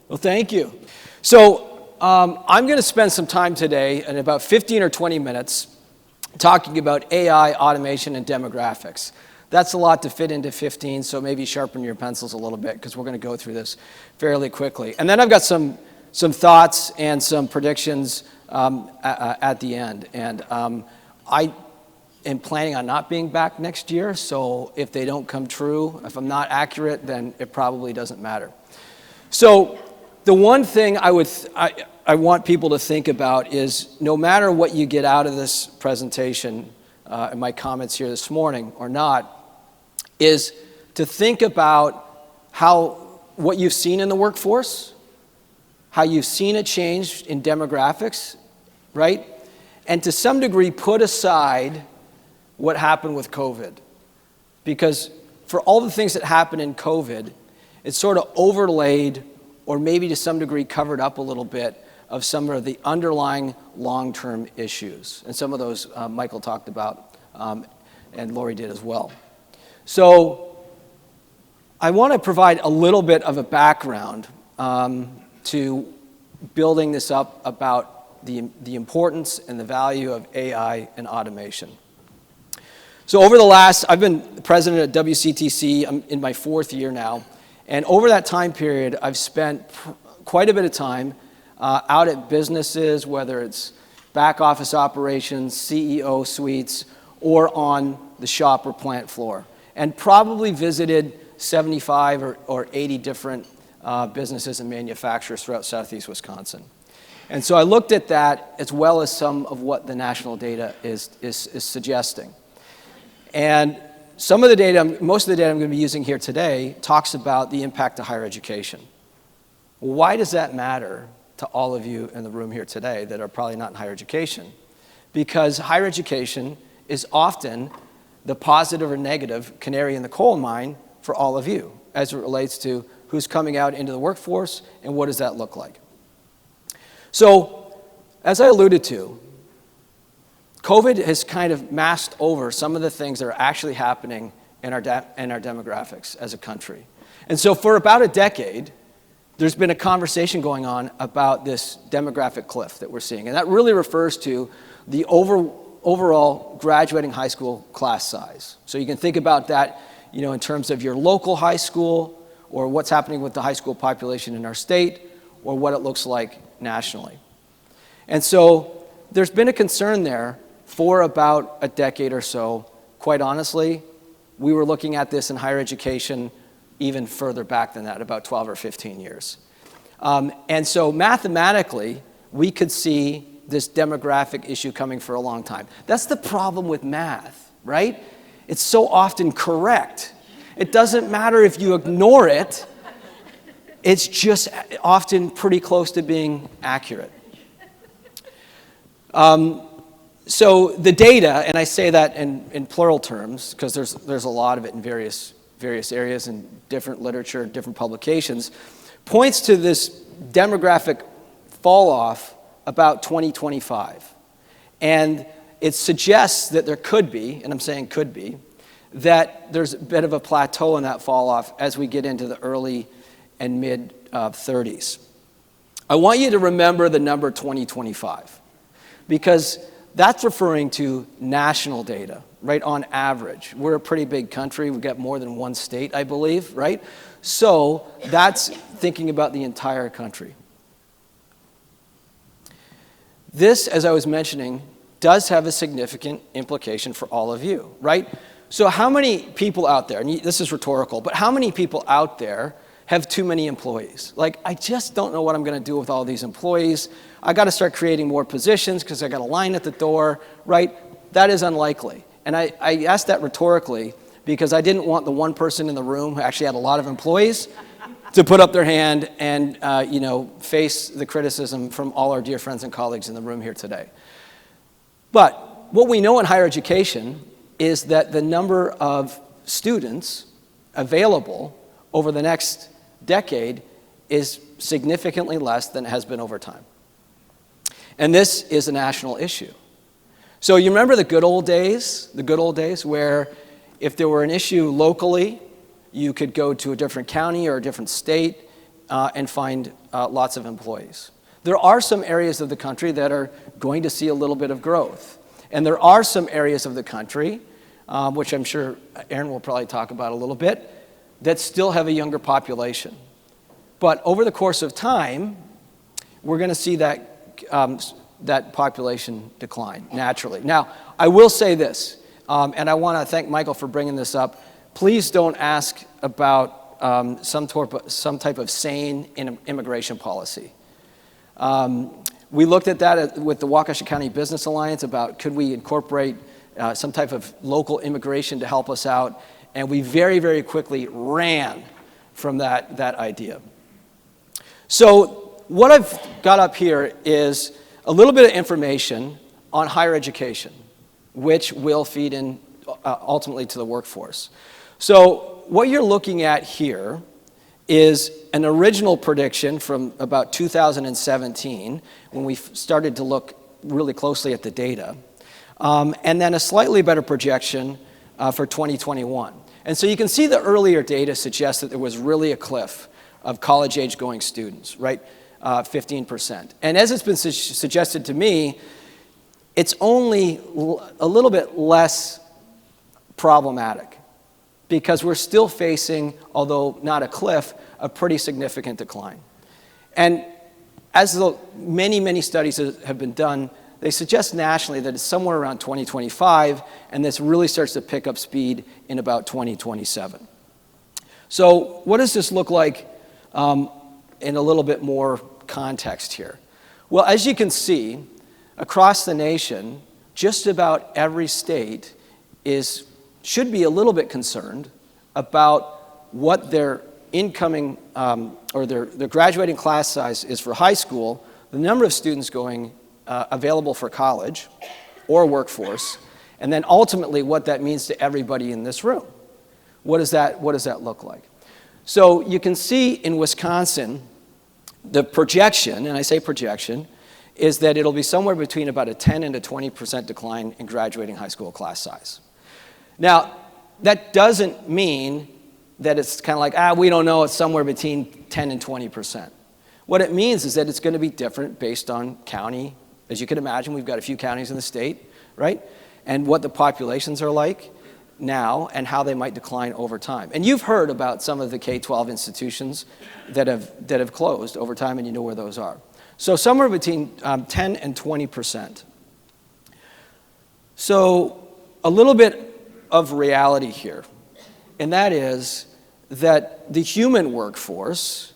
Well, thank you. So I'm going to spend some time today, in about 15 or 20 minutes, talking about AI, automation, and demographics. That's a lot to fit into 15, so maybe sharpen your pencils a little bit, because we're going to go through this fairly quickly. And then I've got some thoughts and some predictions at the end. And I am planning on not being back next year, so if they don't come true, if I'm not accurate, then it probably doesn't matter. So the one thing I want people to think about is, no matter what you get out of this presentation and my comments here this morning or not, is to think about what you've seen in the workforce, how you've seen it change in demographics, right? And to some degree, put aside what happened with COVID. Because for all the things that happened in COVID, it sort of overlaid, or maybe to some degree covered up a little bit, of some of the underlying long-term issues. And some of those Michael talked about, and Lori did as well. So I want to provide a little bit of a background to building this up about the importance and the value of AI and automation. So I've been president at WCTC. I'm in my 4th year now. And over that time period, I've spent quite a bit of time out at businesses, whether it's back office operations, CEO suites, or on the shop or plant floor, and probably visited 75 or 80 different businesses and manufacturers throughout Southeast Wisconsin. And so I looked at that, as well as some of what the national data is suggesting. And most of the data I'm going to be using here today talks about the impact of higher education. Why does that matter to all of you in the room here today that are probably not in higher education? Because higher education is often the positive or negative canary in the coal mine for all of you, as it relates to who's coming out into the workforce and what does that look like. So, as I alluded to, COVID has kind of masked over some of the things that are actually happening in our demographics as a country. And so for about a decade, there's been a conversation going on about this demographic cliff that we're seeing. And that really refers to the overall graduating high school class size. So you can think about that, in terms of your local high school, or what's happening with the high school population in our state, or what it looks like nationally. And so there's been a concern there for about a decade or so. Quite honestly, we were looking at this in higher education even further back than that, about 12 or 15 years. And so mathematically, we could see this demographic issue coming for a long time. That's the problem with math, right? It's so often correct. It doesn't matter if you ignore it. It's just often pretty close to being accurate. So the data, and I say that in plural terms, because there's a lot of it in various areas and different literature, different publications, points to this demographic fall off about 2025. And it suggests that there could be, and I'm saying could be, that there's a bit of a plateau in that fall off as we get into the early and mid 30s. I want you to remember the number 2025, because that's referring to national data, right, on average. We're a pretty big country. We've got more than one state, I believe, right? So that's thinking about the entire country. This, as I was mentioning, does have a significant implication for all of you, right? So how many people out there, and this is rhetorical, but how many people out there have too many employees? Like, I just don't know what I'm going to do with all these employees. I got to start creating more positions because I got a line at the door, right? That is unlikely. And I asked that rhetorically because I didn't want the one person in the room who actually had a lot of employees to put up their hand and face the criticism from all our dear friends and colleagues in the room here today. But what we know in higher education is that the number of students available over the next decade is significantly less than it has been over time. And this is a national issue. So you remember the good old days where if there were an issue locally, you could go to a different county or a different state and find lots of employees. There are some areas of the country that are going to see a little bit of growth. And there are some areas of the country, which I'm sure Aaron will probably talk about a little bit, that still have a younger population. But over the course of time, we're going to see that population decline naturally. Now, I will say this, and I want to thank Michael for bringing this up. Please don't ask about some type of sane immigration policy. We looked at that with the Waukesha County Business Alliance about could we incorporate some type of local immigration to help us out, and we very, very quickly ran from that idea. So what I've got up here is a little bit of information on higher education, which will feed in ultimately to the workforce. So what you're looking at here is an original prediction from about 2017, when we started to look really closely at the data, and then a slightly better projection for 2021. And so you can see the earlier data suggests that there was really a cliff of college-age going students, right? 15%. And as it's been suggested to me, it's only a little bit less problematic because we're still facing, although not a cliff, a pretty significant decline. And as many, many studies have been done, they suggest nationally that it's somewhere around 2025, and this really starts to pick up speed in about 2027. So what does this look like in a little bit more context here? Well, as you can see, across the nation, just about every state should be a little bit concerned about what their incoming or their graduating class size is for high school, the number of students going available for college or workforce, and then ultimately what that means to everybody in this room. What does that look like? So you can see in Wisconsin, the projection, and I say projection, is that it'll be somewhere between about a 10 and a 20% decline in graduating high school class size. Now, that doesn't mean that it's kind of like, we don't know, it's somewhere between 10 and 20%. What it means is that it's going to be different based on county. As you can imagine, we've got a few counties in the state, right? And what the populations are like now and how they might decline over time. And you've heard about some of the K-12 institutions that have closed over time, and you know where those are. So somewhere between 10 and 20%. So a little bit of reality here, and that is that the human workforce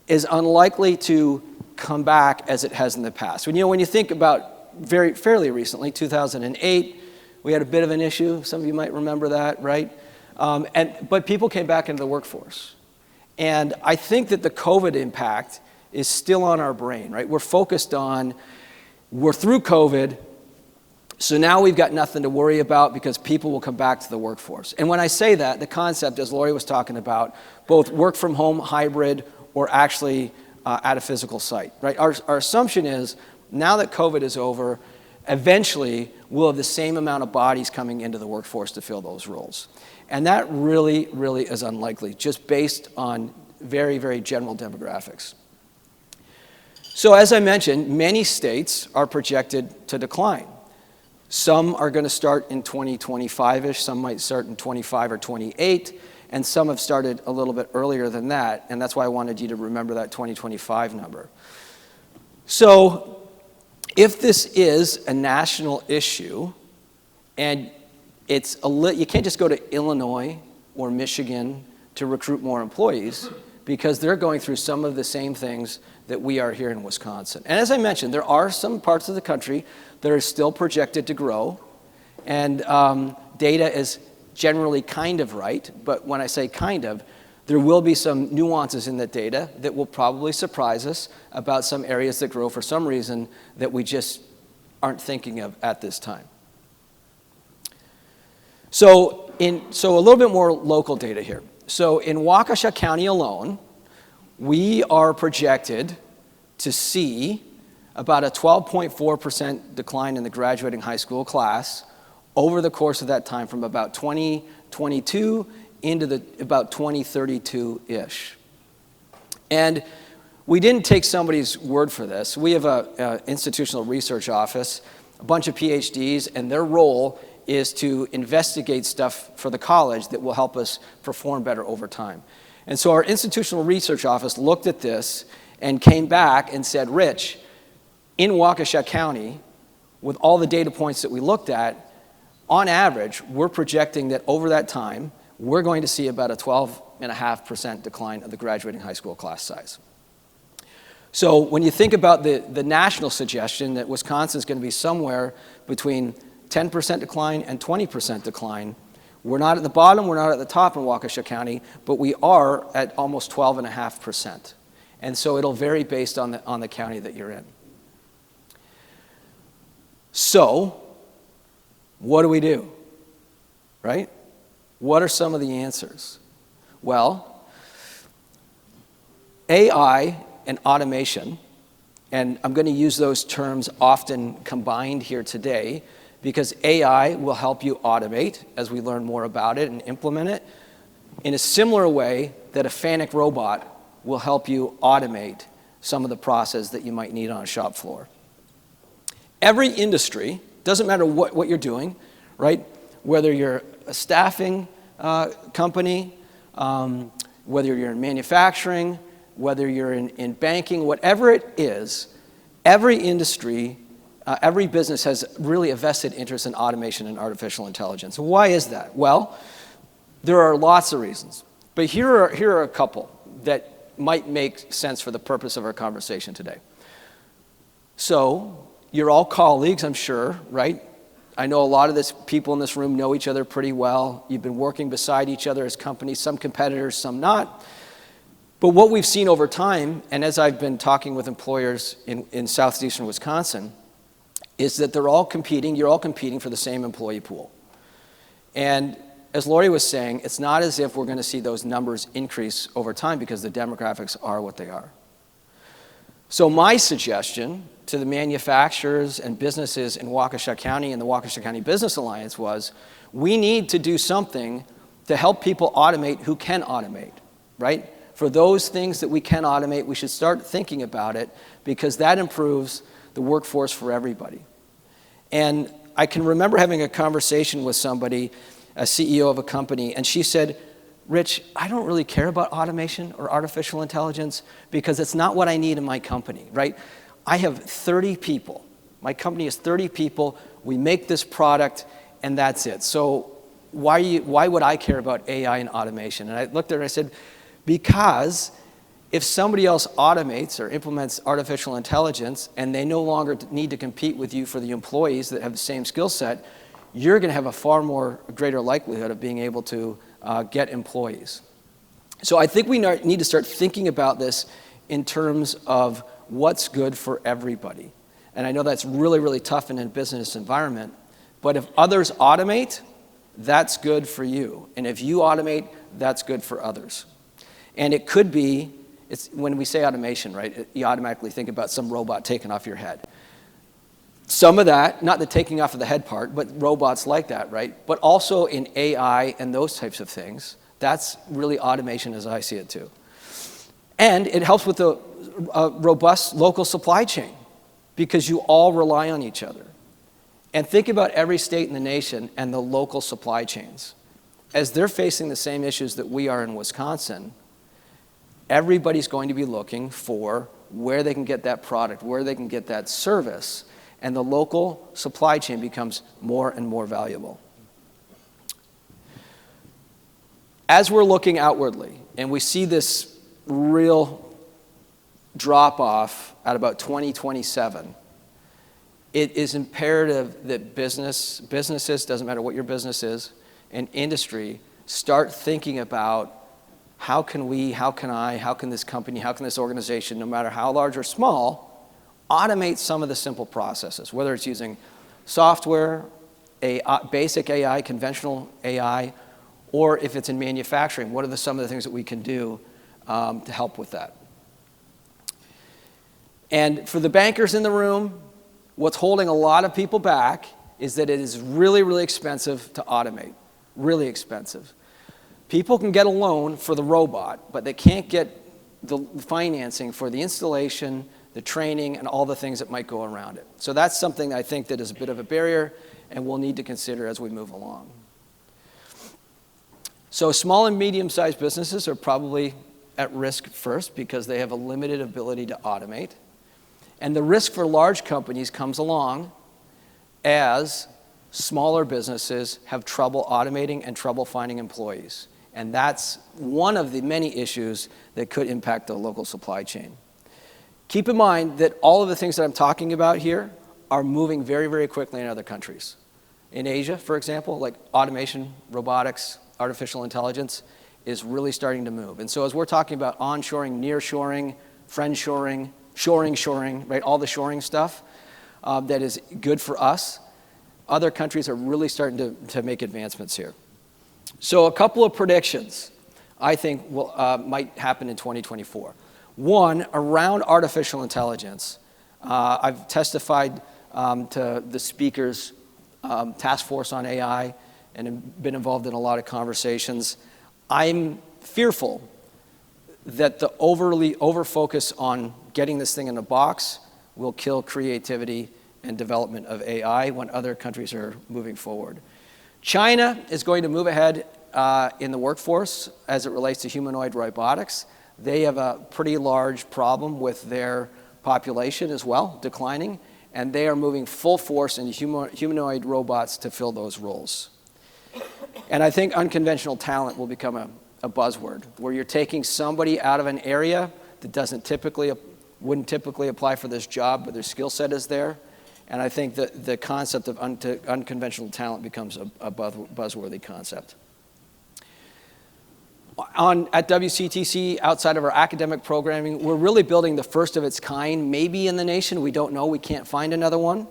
is unlikely to come back as it has in the past. When you think about fairly recently, 2008, we had a bit of an issue. Some of you might remember that, right? But people came back into the workforce. And I think that the COVID impact is still on our brain, right? We're focused on, we're through COVID, so now we've got nothing to worry about because people will come back to the workforce. And when I say that, the concept, as Lori was talking about, both work from home, hybrid, or actually at a physical site, right? Our assumption is now that COVID is over, eventually we'll have the same amount of bodies coming into the workforce to fill those roles. And that really, really is unlikely, just based on very, very general demographics. So as I mentioned, many states are projected to decline. Some are going to start in 2025-ish, some might start in 25 or 28, and some have started a little bit earlier than that, and that's why I wanted you to remember that 2025 number. So if this is a national issue, and you can't just go to Illinois or Michigan to recruit more employees, because they're going through some of the same things that we are here in Wisconsin. And as I mentioned, there are some parts of the country that are still projected to grow, and data is generally kind of right, but when I say kind of, there will be some nuances in that data that will probably surprise us about some areas that grow for some reason that we just aren't thinking of at this time. So a little bit more local data here. So in Waukesha County alone, we are projected to see about a 12.4% decline in the graduating high school class over the course of that time, from about 2022 into about 2032-ish. And we didn't take somebody's word for this. We have an institutional research office, a bunch of PhDs, and their role is to investigate stuff for the college that will help us perform better over time. And so our institutional research office looked at this and came back and said, Rich, in Waukesha County, with all the data points that we looked at, on average, we're projecting that over that time, we're going to see about a 12.5% decline of the graduating high school class size. So when you think about the national suggestion that Wisconsin's going to be somewhere between 10% decline and 20% decline, we're not at the bottom, we're not at the top in Waukesha County, but we are at almost 12.5%. And so it'll vary based on the county that you're in. So, what do we do? Right? What are some of the answers? Well, AI and automation, and I'm going to use those terms often combined here today because AI will help you automate as we learn more about it and implement it in a similar way that a FANUC robot will help you automate some of the process that you might need on a shop floor. Every industry, doesn't matter what you're doing, right? Whether you're a staffing company, whether you're in manufacturing, whether you're in banking, whatever it is, every industry, every business has really a vested interest in automation and artificial intelligence. Why is that? Well, there are lots of reasons, but here are a couple that might make sense for the purpose of our conversation today. So, you're all colleagues, I'm sure, right? I know a lot of this people in this room know each other pretty well. You've been working beside each other as companies, some competitors, some not. But what we've seen over time, and as I've been talking with employers in southeastern Wisconsin, is that you're all competing for the same employee pool. And as Lori was saying, it's not as if we're going to see those numbers increase over time because the demographics are what they are. So my suggestion to the manufacturers and businesses in Waukesha County and the Waukesha County Business Alliance was, we need to do something to help people automate who can automate, right? For those things that we can automate, we should start thinking about it because that improves the workforce for everybody. And I can remember having a conversation with somebody, a CEO of a company, and she said, Rich, I don't really care about automation or artificial intelligence because it's not what I need in my company, right? I have 30 people. My company is 30 people. We make this product, and that's it. So why would I care about AI and automation? And I looked at her and I said, because if somebody else automates or implements artificial intelligence and they no longer need to compete with you for the employees that have the same skill set, you're going to have a far more greater likelihood of being able to get employees. So I think we need to start thinking about this in terms of what's good for everybody. And I know that's really, really tough in a business environment, but if others automate, that's good for you. And if you automate, that's good for others. And it could be, when we say automation, right, you automatically think about some robot taking off your head. Some of that, not the taking off of the head part, but robots like that, right? But also in AI and those types of things, that's really automation as I see it too. And it helps with the robust local supply chain because you all rely on each other. And think about every state in the nation and the local supply chains. As they're facing the same issues that we are in Wisconsin, everybody's going to be looking for where they can get that product, where they can get that service, and the local supply chain becomes more and more valuable. As we're looking outwardly, and we see this real drop-off at about 2027, it is imperative that businesses, doesn't matter what your business is, and industry, start thinking about how can this company, how can this organization, no matter how large or small, automate some of the simple processes, whether it's using software, basic AI, conventional AI, or if it's in manufacturing, what are some of the things that we can do to help with that? And for the bankers in the room, what's holding a lot of people back is that it is really, really expensive to automate, really expensive. People can get a loan for the robot, but they can't get the financing for the installation, the training, and all the things that might go around it. So that's something I think that is a bit of a barrier and we'll need to consider as we move along. So small and medium-sized businesses are probably at risk first because they have a limited ability to automate. And the risk for large companies comes along as smaller businesses have trouble automating and trouble finding employees. And that's one of the many issues that could impact the local supply chain. Keep in mind that all of the things that I'm talking about here are moving very, very quickly in other countries. In Asia, for example, like automation, robotics, artificial intelligence is really starting to move. And so as we're talking about onshoring, nearshoring, friendshoring, shoring, right, all the shoring stuff that is good for us, other countries are really starting to make advancements here. So a couple of predictions I think might happen in 2024. One, around artificial intelligence. I've testified to the speaker's task force on AI and have been involved in a lot of conversations. I'm fearful that the over-focus on getting this thing in a box will kill creativity and development of AI when other countries are moving forward. China is going to move ahead in the workforce as it relates to humanoid robotics. They have a pretty large problem with their population as well, declining, and they are moving full force into humanoid robots to fill those roles. And I think unconventional talent will become a buzzword, where you're taking somebody out of an area that wouldn't typically apply for this job, but their skill set is there. And I think that the concept of unconventional talent becomes a buzzworthy concept. At WCTC, outside of our academic programming, we're really building the first of its kind, maybe in the nation. We don't know. We can't find another one,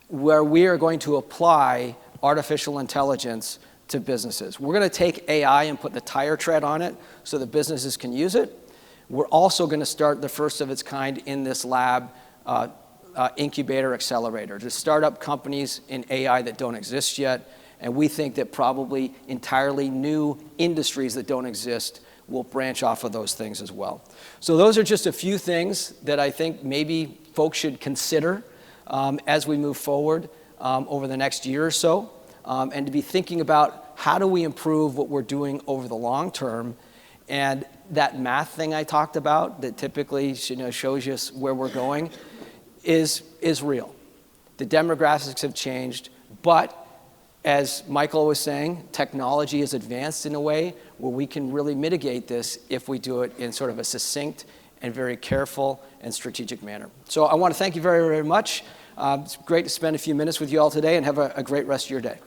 where we are going to apply artificial intelligence to businesses. We're going to take AI and put the tire tread on it so that businesses can use it. We're also going to start the first of its kind in this lab incubator accelerator to start up companies in AI that don't exist yet. And we think that probably entirely new industries that don't exist will branch off of those things as well. So those are just a few things that I think maybe folks should consider as we move forward over the next year or so, and to be thinking about how do we improve what we're doing over the long term. And that math thing I talked about that typically shows you where we're going is real. The demographics have changed, but as Michael was saying, technology is advanced in a way where we can really mitigate this if we do it in sort of a succinct and very careful and strategic manner. So I want to thank you very, very much. It's great to spend a few minutes with you all today, and have a great rest of your day.